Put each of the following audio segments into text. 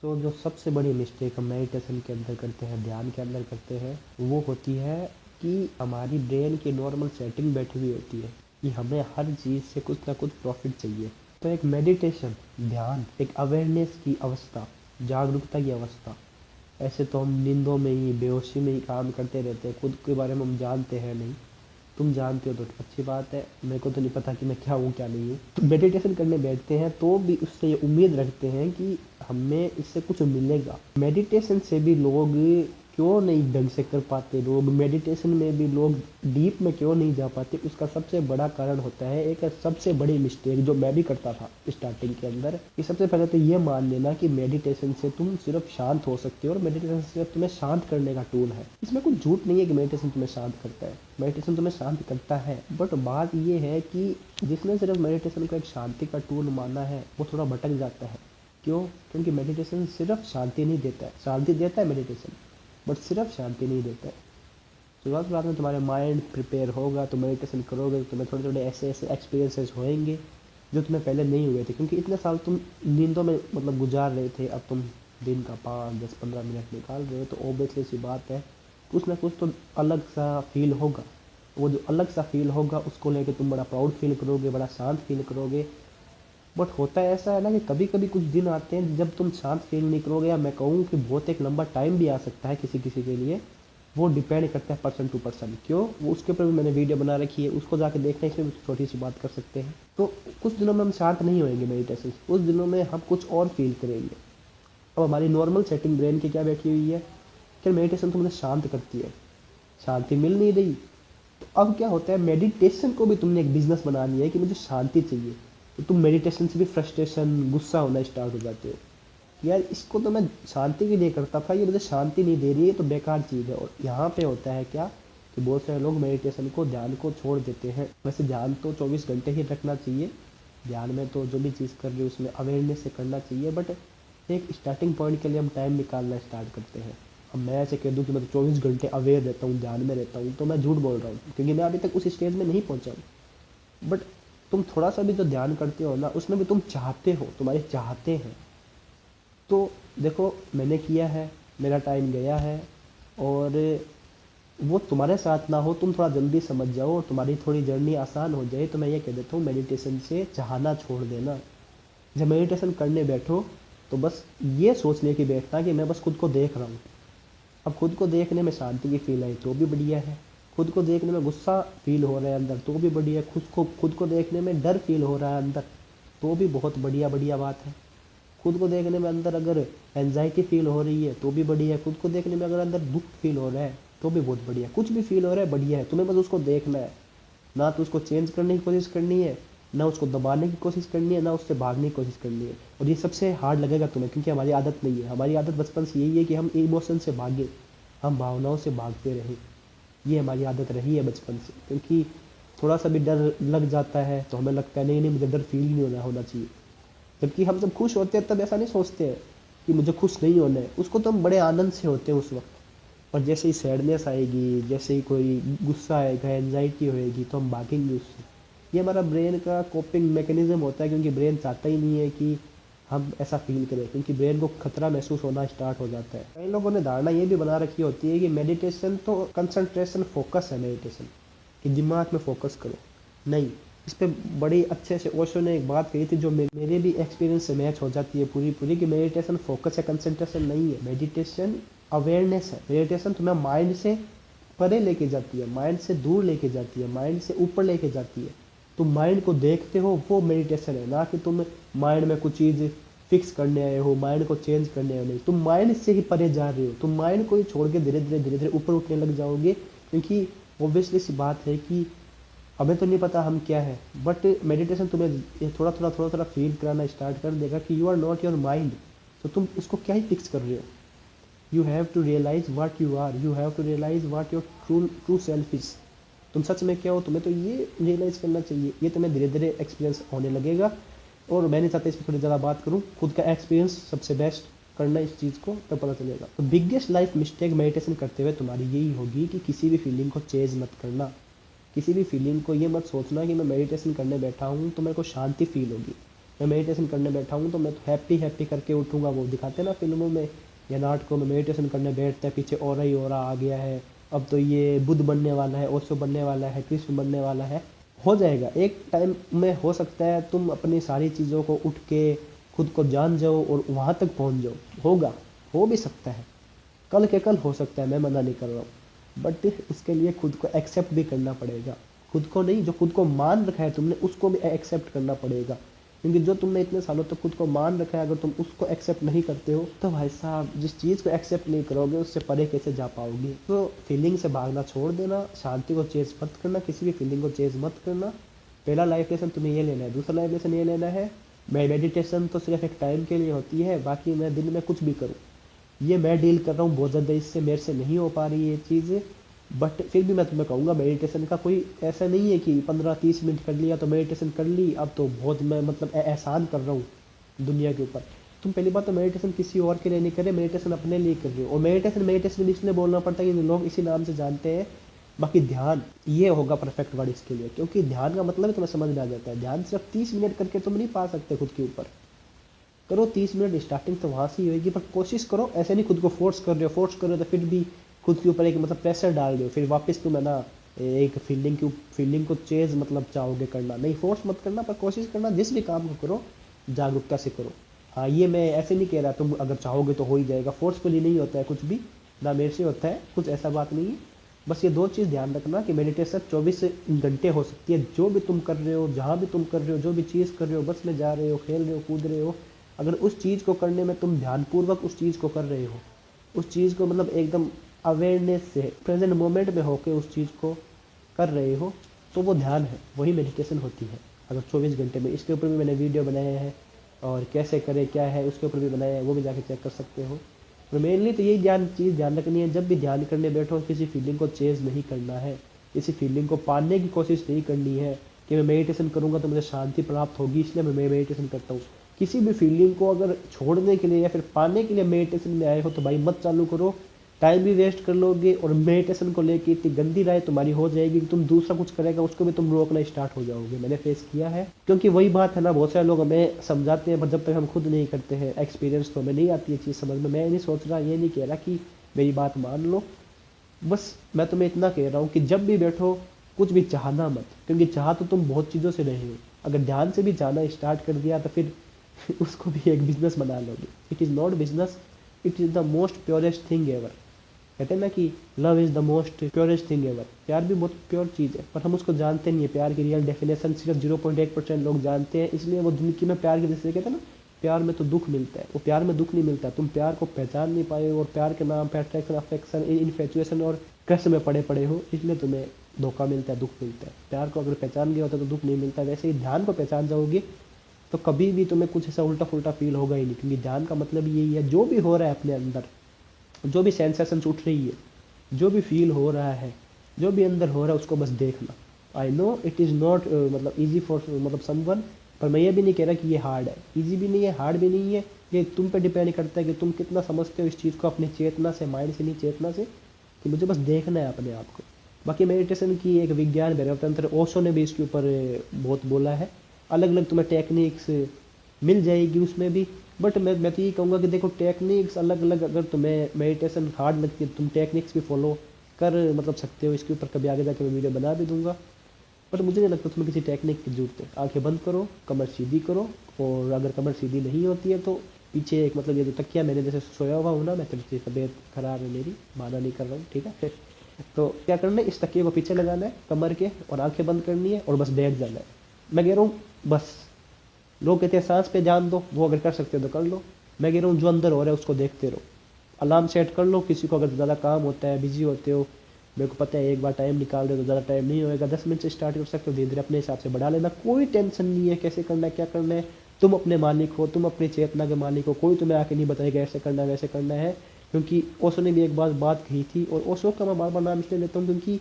तो जो सबसे बड़ी मिस्टेक हम मेडिटेशन के अंदर करते हैं, ध्यान के अंदर करते हैं, वो होती है कि हमारी ब्रेन की नॉर्मल सेटिंग बैठी हुई होती है कि हमें हर चीज़ से कुछ ना कुछ प्रॉफिट चाहिए। तो एक मेडिटेशन, ध्यान, एक अवेयरनेस की अवस्था, जागरूकता की अवस्था। ऐसे तो हम नींदों में ही, बेहोशी में ही काम करते रहते हैं, खुद के बारे में हम जानते हैं नहीं। तुम जानते हो तो अच्छी बात है, मेरे को तो नहीं पता कि मैं क्या हूँ क्या नहीं हूँ। तो मेडिटेशन करने बैठते हैं तो भी उससे ये उम्मीद रखते हैं कि हमें इससे कुछ मिलेगा। मेडिटेशन से भी लोग क्यों नहीं ढंग से कर पाते, लोग मेडिटेशन में भी लोग डीप में क्यों नहीं जा पाते, उसका सबसे बड़ा कारण होता है एक सबसे बड़ी मिस्टेक जो मैं भी करता था स्टार्टिंग के अंदर, कि सबसे पहले तो ये मान लेना कि मेडिटेशन से तुम सिर्फ शांत हो सकते हो और मेडिटेशन सिर्फ तुम्हें शांत करने का टूल है। इसमें कुछ झूठ नहीं है कि मेडिटेशन तुम्हें शांत करता है, मेडिटेशन तुम्हें शांत करता है, बट बात ये है कि जिसने सिर्फ मेडिटेशन को एक शांति का टूल माना है वो थोड़ा भटक जाता है। क्यों? क्योंकि मेडिटेशन सिर्फ शांति नहीं देता है, शांति देता है मेडिटेशन, बट सिर्फ शांति नहीं देता है। शुरुआत में तुम्हारे माइंड प्रिपेयर होगा, तो मेडिटेशन करोगे तो तुम्हें थोड़े थोड़े ऐसे ऐसे एक्सपीरियंसेस होंगे जो तुम्हें पहले नहीं हुए थे, क्योंकि इतने साल तुम नींदों में मतलब गुजार रहे थे। अब तुम दिन का 5, 10, 15 मिनट निकाल रहे हो, तो ऑब्वियसली सी बात है कुछ ना कुछ तो अलग सा फील होगा। वो जो अलग सा फील होगा उसको लेके तुम बड़ा प्राउड फील करोगे, बड़ा शांत फील करोगे। बट होता है ऐसा है ना कि कभी कभी कुछ दिन आते हैं जब तुम शांत फील नहीं करोगे, या मैं कहूँ कि बहुत एक लंबा टाइम भी आ सकता है किसी किसी के लिए। वो डिपेंड करता है पर्सन टू पर्सन। क्यों? वो उसके ऊपर भी मैंने वीडियो बना रखी है, उसको जाके देखना, इसमें भी छोटी सी बात कर सकते हैं। तो कुछ दिनों में हम शांत नहीं होंगे मेडिटेशन, उस दिनों में हम कुछ और फील करेंगे। अब हमारी नॉर्मल सेटिंग ब्रेन की क्या बैठी हुई है कि मेडिटेशन तो मुझे शांत करती है, शांति मिल नहीं रही। तो अब क्या होता है, मेडिटेशन को भी तुमने एक बिजनेस बना लिया है कि मुझे शांति चाहिए, तो तुम मेडिटेशन से भी फ्रस्ट्रेशन, गुस्सा होना स्टार्ट हो जाते हो। यार इसको तो मैं शांति के लिए करता था, ये मुझे शांति नहीं दे रही है, तो बेकार चीज़ है। और यहाँ पे होता है क्या कि बहुत सारे लोग मेडिटेशन को, ध्यान को छोड़ देते हैं। वैसे ध्यान तो 24 घंटे ही रखना चाहिए, ध्यान में तो जो भी चीज़ कर रहे हो उसमें अवेयरनेस से करना चाहिए, बट एक स्टार्टिंग पॉइंट के लिए हम टाइम निकालना स्टार्ट करते हैं। अब मैं ऐसे कह दूँ कि मैं तो 24 घंटे अवेयर रहता हूँ, ध्यान में रहता हूँ, तो मैं झूठ बोल रहा हूँ, क्योंकि मैं अभी तक उस स्टेज में नहीं पहुँचा हूँ। बट तुम थोड़ा सा भी जो ध्यान करते हो ना, उसमें भी तुम चाहते हो, तुम्हारे चाहते हैं। तो देखो मैंने किया है, मेरा टाइम गया है, और वो तुम्हारे साथ ना हो, तुम थोड़ा जल्दी समझ जाओ और तुम्हारी थोड़ी जर्नी आसान हो जाए, तो मैं ये कह देता हूँ मेडिटेशन से चाहना छोड़ देना। जब मेडिटेशन करने बैठो तो बस ये सोच लेके बैठना कि मैं बस खुद को देख रहा हूँ। अब खुद को देखने में शांति की फील आई तो भी बढ़िया है, खुद को देखने में गुस्सा फील हो रहा है अंदर तो भी बढ़िया है, खुद को देखने में डर फील हो रहा है अंदर तो भी बहुत बढ़िया बढ़िया बात है, खुद को देखने में अंदर अगर एंजाइटी फील हो रही है तो भी बढ़िया है, खुद को देखने में अगर अंदर दुख फील हो रहा है तो भी बहुत बढ़िया है, कुछ भी फील हो रहा है बढ़िया है। तुम्हें बस उसको देखना है, ना तो उसको चेंज करने की कोशिश करनी है, ना उसको दबाने की कोशिश करनी है, ना उससे भागने की कोशिश करनी है। और ये सबसे हार्ड लगेगा तुम्हें, क्योंकि हमारी आदत नहीं है, हमारी आदत बचपन से यही है कि हम इमोशन से भागे, हम भावनाओं से भागते रहें। ये हमारी आदत रही है बचपन से, क्योंकि थोड़ा सा भी डर लग जाता है तो हमें लगता है नहीं नहीं मुझे डर फील नहीं होना चाहिए। जबकि हम जब खुश होते हैं तब ऐसा नहीं सोचते हैं कि मुझे खुश नहीं होना है, उसको तो हम बड़े आनंद से होते हैं उस वक्त। और जैसे ही सैडनेस आएगी, जैसे ही कोई गुस्सा आएगा, एंजाइटी होएगी, तो हम भागेंगे उससे। ये हमारा ब्रेन का कोपिंग मैकेनिज्म होता है, क्योंकि ब्रेन चाहता ही नहीं है कि हम ऐसा फील करें, क्योंकि ब्रेन को खतरा महसूस होना स्टार्ट हो जाता है। कई लोगों ने धारणा ये भी बना रखी होती है कि मेडिटेशन तो कंसंट्रेशन फोकस है, मेडिटेशन कि दिमाग में फोकस करो। नहीं, इस पे बड़ी अच्छे से ओशो ने एक बात कही थी जो मेरे भी एक्सपीरियंस से मैच हो जाती है पूरी पूरी, कि मेडिटेशन फोकस है, कंसंट्रेशन नहीं है। मेडिटेशन अवेयरनेस है, मेडिटेशन तुम्हें माइंड से परे लेके जाती है, माइंड से दूर लेके जाती है, माइंड से ऊपर लेके जाती है। तुम माइंड को देखते हो, वो मेडिटेशन है, ना कि तुम माइंड में कुछ चीज़ फिक्स करने आए हो, माइंड को चेंज करने आए। नहीं, तुम माइंड से ही परे जा रहे हो, तुम माइंड को ही छोड़ के धीरे धीरे ऊपर उठने लग जाओगे। क्योंकि ऑब्वियसली सी बात है कि हमें तो नहीं पता हम क्या है, बट मेडिटेशन तुम्हें ये थोड़ा थोड़ा फील कराना स्टार्ट कर देगा कि you are not your mind. तो तुम इसको क्या ही फिक्स कर रहे हो। You have to realise what you are, you have to realise what your true self is. तुम सच में क्या हो, तुम्हें तो ये रियलाइज करना चाहिए। ये तुम्हें धीरे धीरे एक्सपीरियंस होने लगेगा। और मैं नहीं चाहता इस पर थोड़ी ज़्यादा बात करूँ, खुद का एक्सपीरियंस सबसे बेस्ट करना इस चीज़ को, तब पता चलेगा। तो बिगेस्ट लाइफ मिस्टेक मेडिटेशन करते हुए तुम्हारी यही होगी कि किसी भी फीलिंग को चेंज मत करना। किसी भी फीलिंग को ये मत सोचना कि मैं मेडिटेशन करने बैठा हूँ तो मेरे को शांति फील होगी। मैं मेडिटेशन करने बैठा हूँ तो मैं तो हैप्पी हैप्पी करके उठूँगा। वो दिखाते हैं ना फिल्मों में या नाटकों में, मेडिटेशन करने बैठते हैं, पीछे और ही और आ गया है, अब तो ये बुद्ध बनने वाला है, ओशो बनने वाला है, कृष्ण बनने वाला है। हो जाएगा एक टाइम में, हो सकता है तुम अपनी सारी चीज़ों को उठ के खुद को जान जाओ और वहाँ तक पहुँच जाओ। होगा, हो भी सकता है, कल के कल हो सकता है, मैं मना नहीं कर रहा हूँ, बट उसके लिए खुद को एक्सेप्ट भी करना पड़ेगा। खुद को नहीं, जो खुद को मान रखा है तुमने उसको भी एक्सेप्ट करना पड़ेगा, क्योंकि जो तुमने इतने सालों तक खुद को मान रखा है, अगर तुम उसको एक्सेप्ट नहीं करते हो तो भाई साहब जिस चीज़ को एक्सेप्ट नहीं करोगे उससे परे कैसे जा पाओगे। तो फीलिंग से भागना छोड़ देना, शांति को चेज मत करना, किसी भी फीलिंग को चेज मत करना। पहला लाइफ लेसन तुम्हें ये लेना है। दूसरा लाइफ लेसन ये लेना है, मैं मेडिटेशन तो सिर्फ एक टाइम के लिए होती है, बाकी मैं दिन में कुछ भी करूँ, ये मैं डील कर रहा हूँ बहुत ज़्यादा, इससे मेरे से नहीं हो पा रही ये चीज़। बट फिर भी मैं तुम्हें कहूँगा मेडिटेशन का कोई ऐसा नहीं है कि 15-30 मिनट कर लिया तो मेडिटेशन कर ली, अब तो बहुत मैं मतलब एहसान कर रहा हूँ दुनिया के ऊपर। तुम पहली बात तो मेडिटेशन किसी और के लिए नहीं कर रहे, मेडिटेशन अपने लिए कर रहे हो। और मेडिटेशन मेडिटेशन इसलिए बोलना पड़ता है कि लोग इसी नाम से जानते हैं। बाकी ध्यान ये होगा परफेक्ट वर्ड इसके लिए, क्योंकि ध्यान का मतलब है तुम्हें समझ में आ जाता है। ध्यान सिर्फ 30 मिनट करके तुम नहीं पा सकते खुद के ऊपर। करो 30 मिनट, स्टार्टिंग तो वहाँ से ही होगी, पर कोशिश करो। ऐसे नहीं खुद को फोर्स कर रहे हो, फोर्स कर रहे हो तो फिर भी खुद के ऊपर एक मतलब प्रेशर डाल दो, फिर वापस तुम है ना एक फीलिंग को चेज मतलब चाहोगे करना। नहीं, फोर्स मत करना, पर कोशिश करना, जिस भी काम को करो जागरूकता से करो। हाँ, ये मैं ऐसे नहीं कह रहा तुम अगर चाहोगे तो हो ही जाएगा, फोर्सफुली नहीं होता है कुछ भी, ना मेरे से होता है कुछ, ऐसा बात नहीं है। बस ये दो चीज़ ध्यान रखना कि मेडिटेशन 24 घंटे हो सकती है। जो भी तुम कर रहे हो, जहाँ भी तुम कर रहे हो, जो भी चीज़ कर रहे हो, बस में जा रहे हो, खेल रहे हो, कूद रहे हो, अगर उस चीज़ को करने में तुम ध्यानपूर्वक उस चीज़ को कर रहे हो, उस चीज़ को मतलब एकदम अवेयरनेस से प्रेजेंट मोमेंट में होकर उस चीज़ को कर रहे हो, तो वो ध्यान है, वही मेडिटेशन होती है। अगर 24 घंटे में, इसके ऊपर भी मैंने वीडियो बनाए हैं और कैसे करें क्या है उसके ऊपर भी बनाया है, वो भी जाके चेक कर सकते हो। तो मेनली तो यही चीज़ ध्यान रखनी है, जब भी ध्यान करने बैठो किसी फीलिंग को चेंज नहीं करना है, किसी फीलिंग को पाने की कोशिश नहीं करनी है कि मैं मेडिटेशन करूँगा तो मुझे शांति प्राप्त होगी इसलिए मैं मेडिटेशन करता हूँ। किसी भी फीलिंग को अगर छोड़ने के लिए या फिर पाने के लिए मेडिटेशन में आए हो तो भाई मत चालू करो, टाइम भी वेस्ट कर लोगे और मेडिटेशन को लेके इतनी गंदी राय तुम्हारी हो जाएगी कि तुम दूसरा कुछ करेगा उसको भी तुम रोकना स्टार्ट हो जाओगे। मैंने फेस किया है, क्योंकि वही बात है ना, बहुत सारे लोग हमें समझाते हैं पर जब तक हम खुद नहीं करते हैं एक्सपीरियंस तो हमें नहीं आती है चीज़ समझ में। मैं नहीं सोच रहा, ये नहीं कह रहा कि मेरी बात मान लो, बस मैं तुम्हें इतना कह रहा हूँ कि जब भी बैठो कुछ भी चाहना मत, क्योंकि चाह तो तुम बहुत चीज़ों से रहे हो, अगर ध्यान से भी चाहना स्टार्ट कर दिया तो फिर उसको भी एक बिजनेस बना लोगे। It is not business, it is the most purest thing ever. कहते हैं ना कि love is the most purest thing ever, प्यार भी बहुत प्योर चीज़ है, पर हम उसको जानते नहीं है। प्यार की रियल डेफिनेशन सिर्फ 0.1% लोग जानते हैं, इसलिए वो जिंदगी में प्यार के जैसे कहते हैं ना, प्यार में तो दुख मिलता है, वो प्यार में दुख नहीं मिलता। तुम प्यार को पहचान नहीं पाए हो और प्यार के नाम पर अट्रैक्शन, अफेक्शन, इन्फेचुएशन और क्रश में पड़े पड़े हो, इसलिए तुम्हें धोखा मिलता है, दुख मिलता है। प्यार को अगर पहचान गया होता तो दुख नहीं मिलता। वैसे ही ध्यान को पहचान जाओगे तो कभी भी तुम्हें कुछ ऐसा उल्टा फुल्टा फील होगा ही नहीं, क्योंकि ध्यान का मतलब यही है, जो भी हो रहा है अपने अंदर, जो भी सेंसेशन उठ रही है, जो भी फील हो रहा है, जो भी अंदर हो रहा है उसको बस देखना। I know it is not मतलब ईजी फॉर मतलब समवन, पर मैं ये भी नहीं कह रहा कि ये हार्ड है, ईजी भी नहीं है, हार्ड भी नहीं है। ये तुम पे डिपेंड करता है कि तुम कितना समझते हो इस चीज़ को अपनी चेतना से, माइंड से नहीं, चेतना से, कि मुझे बस देखना है अपने आप को। बाकी मेडिटेशन की एक विज्ञान भैरव तंत्र, ओशो ने भी इसके ऊपर बहुत बोला है। अलग अलग तुम्हें टेक्निक्स मिल जाएगी उसमें भी, बट मैं तो ये कहूँगा कि देखो टेक्निक्स अलग अलग, अगर तुम्हें मेडिटेशन हार्ड लगती है तुम टेक्निक्स भी फॉलो कर मतलब सकते हो। इसके ऊपर कभी आगे जाके मैं वीडियो बना भी दूंगा, बट मुझे नहीं लगता तुम्हें किसी टेक्निक की जरूरत है। आंखें बंद करो, कमर सीधी करो, और अगर कमर सीधी नहीं होती है तो पीछे एक मतलब ये जो तकिया मैंने जैसे सोया हुआ हूँ ना, मैं थोड़ी तबीयत खराब है मेरी, माना नहीं कर रहा हूँ, ठीक है। तो क्या करना है, इस तकिए को पीछे लगाना है कमर के और आंखें बंद करनी है और बस बैठ जाना है। मैं कह रहा हूँ बस, लोग कहते हैं सांस पे ध्यान दो, वो अगर कर सकते हो तो कर लो। मैं कह रहा हूँ जो अंदर हो रहा है उसको देखते रहो। अलार्म सेट कर लो, किसी को अगर ज़्यादा काम होता है, बिजी होते हो, मेरे को पता है एक बार टाइम निकाल दे तो ज़्यादा टाइम नहीं होएगा, 10 मिनट से स्टार्ट कर सकते हो, धीरे धीरे अपने हिसाब से बढ़ा लेना। कोई टेंशन नहीं है कैसे करना है क्या करना है, तुम अपने मालिक हो, तुम अपनी चेतना के मालिक हो, कोई तुम्हें आके नहीं बताएगा ऐसे करना है वैसे करना है। क्योंकि ओशो ने भी एक बात कही थी, और ओशो का मैं बार बार नाम इसलिए लेता हूँ क्योंकि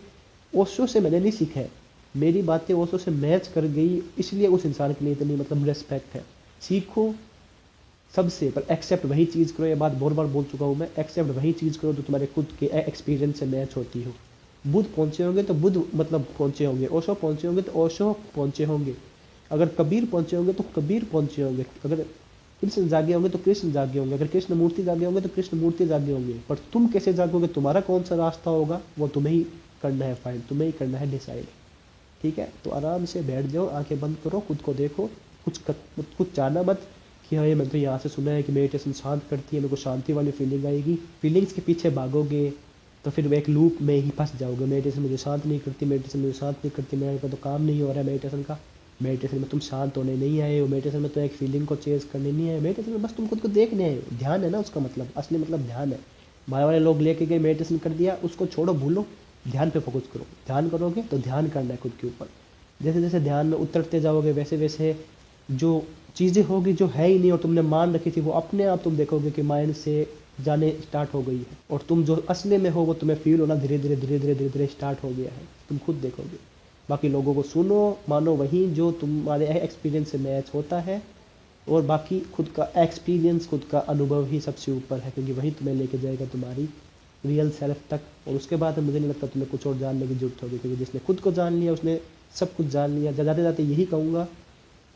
ओशो से मैंने नहीं सीखा है, मेरी बातें ओशो से मैच कर गई, इसलिए उस इंसान के लिए इतनी मतलब रेस्पेक्ट है। सीखो सबसे, पर एक्सेप्ट वही चीज़ करो। ये बात बहुत बार बोल चुका हूँ मैं, एक्सेप्ट वही चीज़ करो जो तुम्हारे खुद के एक्सपीरियंस से मैच होती हो। बुद्ध पहुँचे होंगे तो बुद्ध मतलब पहुँचे होंगे, ओशो पहुँचे होंगे तो ओशो पहुँचे होंगे। अगर कबीर पहुंचे होंगे तो कबीर पहुंचे होंगे, अगर कृष्ण जागे होंगे तो कृष्ण जागे होंगे, अगर कृष्ण मूर्ति जागे होंगे तो कृष्ण मूर्ति जागे होंगे। पर तुम कैसे जागोगे, तुम्हारा कौन सा रास्ता होगा, वो तुम्हें ही करना है फाइंड, तुम्हें ही करना है डिसाइड। ठीक है, तो आराम से बैठ जाओ, आंखें बंद करो, खुद को देखो, कुछ जाना मत कि हाँ ये मैं तो यहाँ से सुना है कि मेडिटेशन शांत करती है, मेरे को शांति वाली फीलिंग आएगी। फीलिंग्स के पीछे भागोगे तो फिर वो एक लूप में ही फंस जाओगे। मेडिटेशन मुझे शांत नहीं करती, मेडिटेशन मुझे शांत नहीं करती, मेरे को तो काम नहीं हो रहा है मेडिटेशन का। मेडिटेशन में तुम शांत होने नहीं आए हो, मेडिटेशन में तो एक फीलिंग को चेंज करने नहीं आए, मेडिटेशन में बस तुम खुद को देखने आए हो। ध्यान है ना उसका मतलब, असली मतलब ध्यान है। माया वाले लोग लेके गए, मेडिटेशन कर दिया, उसको छोड़ो, भूलो, ध्यान पे फोकस करो। ध्यान करोगे तो ध्यान करना है खुद के ऊपर। जैसे जैसे ध्यान में उतरते जाओगे वैसे वैसे जो चीज़ें होगी जो है ही नहीं और तुमने मान रखी थी, वो अपने आप तुम देखोगे कि माइंड से जाने स्टार्ट हो गई है, और तुम जो असली में हो वो तुम्हें फील होना धीरे धीरे धीरे धीरे धीरे धीरे स्टार्ट हो गया है, तुम खुद देखोगे। बाकी लोगों को सुनो, मानो वही जो तुम्हारे एक्सपीरियंस से मैच होता है, और बाकी खुद का एक्सपीरियंस, खुद का अनुभव ही सबसे ऊपर है, क्योंकि वही तुम्हें लेके जाएगा तुम्हारी रियल सेल्फ तक। और उसके बाद मुझे नहीं लगता तुम्हें कुछ और जानने की जरूरत होगी, क्योंकि जिसने खुद को जान लिया उसने सब कुछ जान लिया। जाते जाते यही कहूँगा,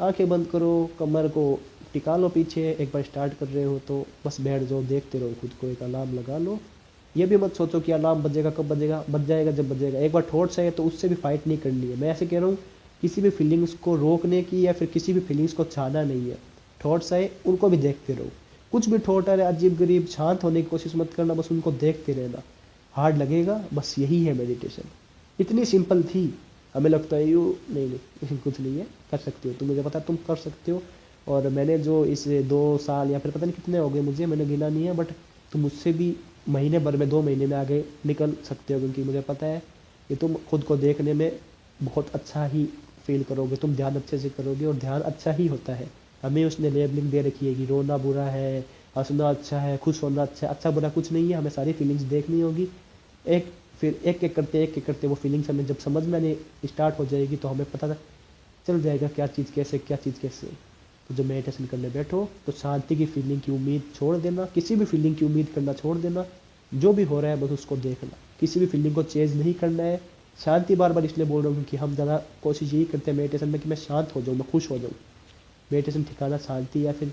आंखें बंद करो, कमर को टिका लो पीछे, एक बार स्टार्ट कर रहे हो तो बस बैठ जाओ, देखते रहो खुद को, एक अलार्म लगा लो। ये भी मत सोचो कि अलार्म बजेगा कब बजेगा, बज जाएगा जब बजेगा। एक बार थॉट्स है तो उससे भी फाइट नहीं करनी है। मैं ऐसे कह रहा हूँ, किसी भी फीलिंग्स को रोकने की या फिर किसी भी फीलिंग्स को छाना नहीं है। थॉट्स आए उनको भी देखते रहो, कुछ भी थॉट आ रहा है अजीब गरीब, शांत होने की कोशिश मत करना, बस उनको देखते रहना। हार्ड लगेगा, बस यही है मेडिटेशन। इतनी सिंपल थी, हमें लगता है यू नहीं नहीं कुछ नहीं है, कर सकते हो तुम, मुझे पता है तुम कर सकते हो। और मैंने जो इस 2 साल या फिर पता नहीं कितने हो गए मुझे, मैंने गिना नहीं है, बट तुम मुझसे भी महीने भर में 2 महीने में आगे निकल सकते हो, क्योंकि मुझे पता है कि तुम खुद को देखने में बहुत अच्छा ही फील करोगे, तुम ध्यान अच्छे से करोगे, और ध्यान अच्छा ही होता है। हमें उसने लेबलिंग दे रखी है कि रोना बुरा है, हंसना अच्छा है, खुश होना अच्छा है, अच्छा बुरा कुछ नहीं है, हमें सारी फीलिंग्स देखनी होगी। फिर एक एक करते वो फीलिंग्स हमें जब समझ में आने स्टार्ट हो जाएगी तो हमें पता चल जाएगा क्या चीज़ कैसे, क्या चीज़ कैसे। तो जब मेडिटेशन करने बैठो तो शांति की फीलिंग की उम्मीद छोड़ देना, किसी भी फीलिंग की उम्मीद करना छोड़ देना, जो भी हो रहा है बस उसको देखना, किसी भी फीलिंग को चेंज नहीं करना है। शांति बार बार इसलिए बोल रहा हूँ क्योंकि हम ज़्यादा कोशिश यही करते हैं मेडिटेशन में कि मैं शांत हो जाऊँ, मैं खुश हो जाऊँ। मेडिटेशन ठिकाना शांति या फिर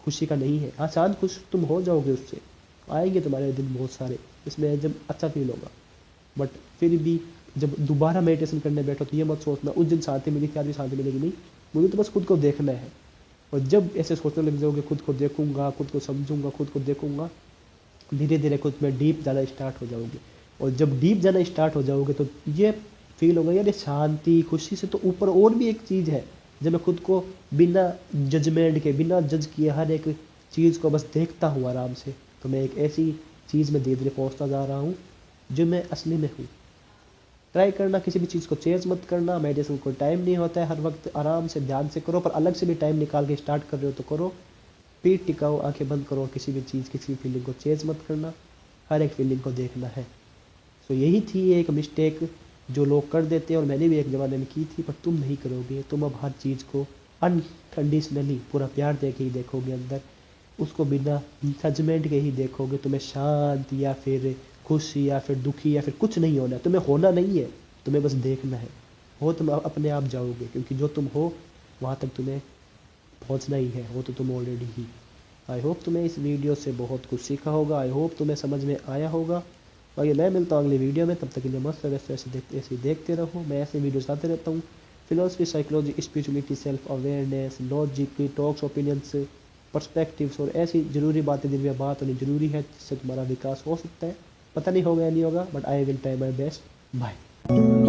खुशी का नहीं है। हाँ, शांत खुश तुम हो जाओगे, उससे आएंगे तुम्हारे दिन बहुत सारे, इसमें जब अच्छा फील होगा। बट फिर भी जब दोबारा मेडिटेशन करने बैठो तो ये मत सोचना उस दिन शांति मिली थी आज भी शांति मिलेगी, नहीं, मुझे तो बस खुद को देखना है। और जब ऐसे सोचने लग जाओगे खुद को देखूंगा, खुद को समझूंगा, खुद को देखूंगा, धीरे धीरे खुद में डीप जाना स्टार्ट हो जाओगे। और जब डीप जाना स्टार्ट हो जाओगे तो ये फील होगा यार शांति खुशी से तो ऊपर और भी एक चीज़ है, जब मैं खुद को बिना जजमेंट के, बिना जज किए हर एक चीज़ को बस देखता हूँ आराम से, तो मैं एक ऐसी चीज़ में धीरे धीरे पहुँचता जा रहा हूँ जो मैं असली में हूँ। ट्राई करना, किसी भी चीज़ को चेंज मत करना। मेडिटेशन को टाइम नहीं होता है, हर वक्त आराम से ध्यान से करो, पर अलग से भी टाइम निकाल के स्टार्ट कर रहे हो तो करो। पीठ टिकाओ, आंखें बंद करो, किसी भी चीज़, किसी भी फीलिंग को चेंज मत करना, हर एक फीलिंग को देखना है। सो यही थी एक मिस्टेक जो लोग कर देते हैं, और मैंने भी एक ज़माने में की थी, पर तुम नहीं करोगे। तुम अब हर चीज़ को अनकंडीशनली पूरा प्यार दे के ही देखोगे अंदर, उसको बिना जजमेंट के ही देखोगे। तुम्हें शांत या फिर खुश या फिर दुखी या फिर कुछ नहीं होना है, तुम्हें होना नहीं है, तुम्हें बस देखना है। हो तुम अपने आप जाओगे, क्योंकि जो तुम हो वहाँ तक तुम्हें पहुँचना ही है, हो तो तुम ऑलरेडी ही। आई होप तुम्हें इस वीडियो से बहुत कुछ सीखा होगा, आई होप तुम्हें समझ में आया होगा। बाकी मैं मिलता हूँ अगली वीडियो में, तब तक के लिए मस्त वैसे ऐसे देखते रहो। मैं ऐसे वीडियोस लाते रहता हूँ, philosophy, psychology, spirituality, self awareness, logic, talks, opinions, perspectives और ऐसी ज़रूरी बातें जिनमें बात होनी ज़रूरी है, जिससे तुम्हारा विकास हो सकता है। पता नहीं होगा या नहीं होगा, but I will try my best. Bye.